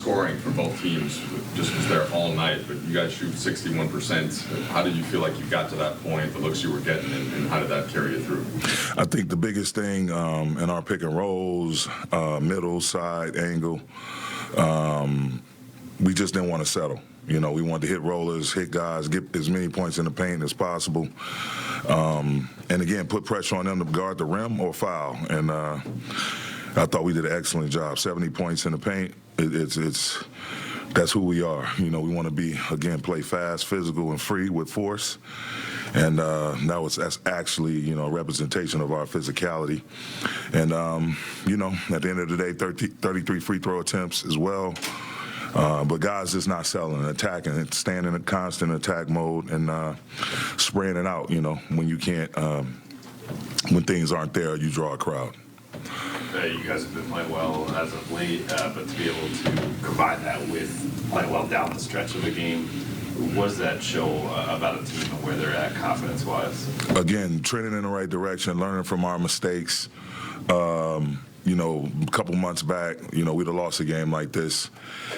Scoring for both teams just was there all night, but you guys shoot 61%. How did you feel like you got to that point, the looks you were getting, and how did that carry you through? I think the biggest thing in our pick and rolls, middle, side, angle, we just didn't want to settle. You know, we wanted to hit rollers, hit guys, get as many points in the paint as possible. And again, put pressure on them to guard the rim or foul. And I thought we did an excellent job. 70 points in the paint. That's who we are. You know, we want to be, again, play fast, physical, and free with force. And that's actually, you know, a representation of our physicality. And, you know, at the end of the day, 33 free throw attempts as well. But guys just not selling, attacking, and staying in a constant attack mode and spraying it out, you know, when you can't, when things aren't there, you draw a crowd. You guys have been playing well as of late, but to be able to combine that with playing well down the stretch of a game, what does that show about a team and where they're at confidence-wise? Again, trending in the right direction, learning from our mistakes. You know, a couple months back, you know, we'd have lost a game like this.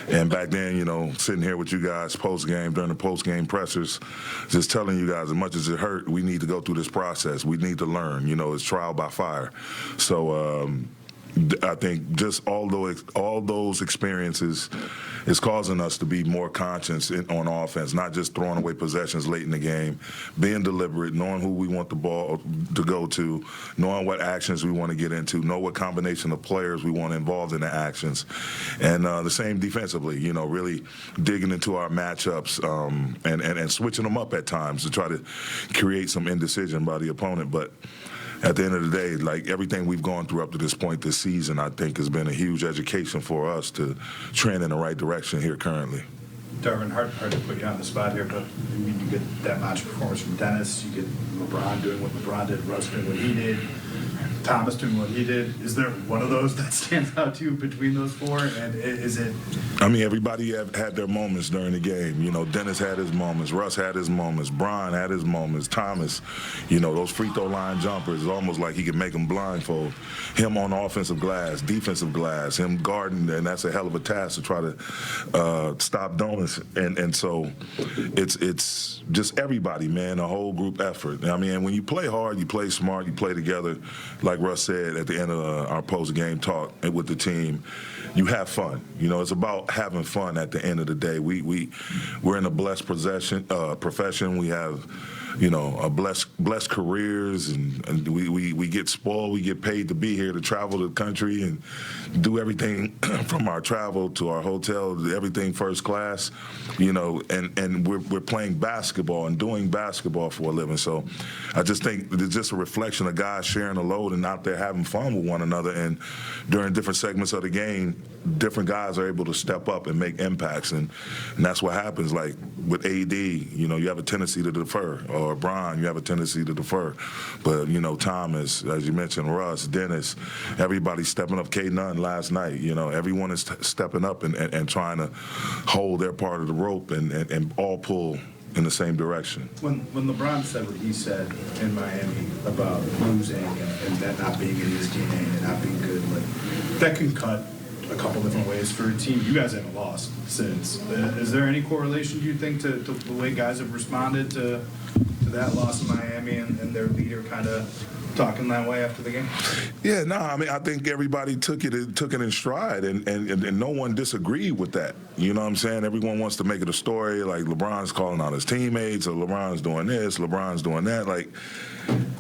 And back then, you know, sitting here with you guys post-game, during the post-game pressers, just telling you guys, as much as it hurt, we need to go through this process. We need to learn. You know, it's trial by fire. So I think just all those experiences is causing us to be more conscious on offense, not just throwing away possessions late in the game, being deliberate, knowing who we want the ball to go to, knowing what actions we want to get into, know what combination of players we want involved in the actions, and the same defensively, you know, really digging into our matchups and switching them up at times to try to create some indecision by the opponent. But at the end of the day, like everything we've gone through up to this point this season, I think has been a huge education for us to trend in the right direction here currently. Darvin, hard to put you on the spot here, but I mean, you get that match performance from Dennis, you get LeBron doing what LeBron did, Russ doing what he did, Thomas doing what he did. Is there one of those that stands out to you between those four? And is it? I mean, everybody had their moments during the game. You know, Dennis had his moments, Russ had his moments, Bron had his moments, Thomas, you know, those free throw line jumpers, it's almost like he could make them blindfold. Him on offensive glass, defensive glass, him guarding, and that's a hell of a task to try to stop Donis. And so it's just everybody, man, a whole group effort. I mean, when you play hard, you play smart, you play together. Like Russ said at the end of our post-game talk with the team, you have fun. You know, it's about having fun at the end of the day. We're in a blessed profession. We have, you know, a blessed careers, and we get spoiled. We get paid to be here, to travel the country and do everything from our travel to our hotel, everything first class, you know, and we're playing basketball and doing basketball for a living. So I just think it's just a reflection of guys sharing the load and out there having fun with one another. And during different segments of the game, different guys are able to step up and make impacts. And that's what happens. Like with AD, you know, you have a tendency to defer. Or Bron, you have a tendency to defer. But, you know, Thomas, as you mentioned, Russ, Dennis, everybody stepping up. K-Nunn last night, you know, everyone is stepping up and trying to hold their part of the rope and all pull in the same direction. When LeBron said what he said in Miami about losing and that not being in his DNA and not being good, like that can cut a couple different ways for a team. You guys haven't lost since. Is there any correlation, do you think, to the way guys have responded to that loss in Miami and their leader kind of talking that way after the game? Yeah, no, I mean, I think everybody took it in stride, and no one disagreed with that. You know what I'm saying? Everyone wants to make it a story, like LeBron's calling out his teammates, or LeBron's doing this, LeBron's doing that. Like,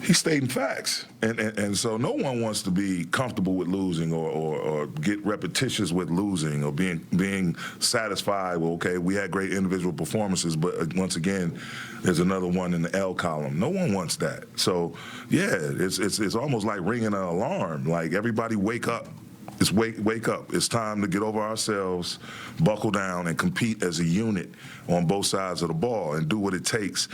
he's stating facts. And so no one wants to be comfortable with losing or get repetitious with losing or being satisfied with, okay, we had great individual performances, but once again, there's another one in the L column. No one wants that. So, yeah, it's almost like ringing an alarm. Like, everybody wake up. It's wake up. It's time to get over ourselves, buckle down, and compete as a unit on both sides of the ball and do what it takes,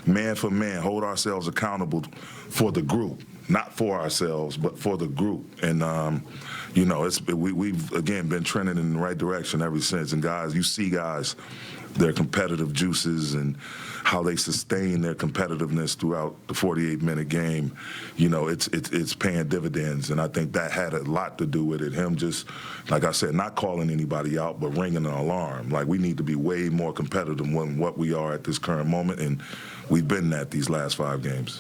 man for man, hold ourselves accountable for the group. not for ourselves, but for the group. And, we've, again, been trending in the right direction ever since. And guys, you see guys, their competitive juices and how they sustain their competitiveness throughout the 48-minute game, it's paying dividends. And I think that had a lot to do with it. Him just, like I said, not calling anybody out, but ringing an alarm. Like, we need to be way more competitive than what we are at this current moment. And we've been that these last 5 games.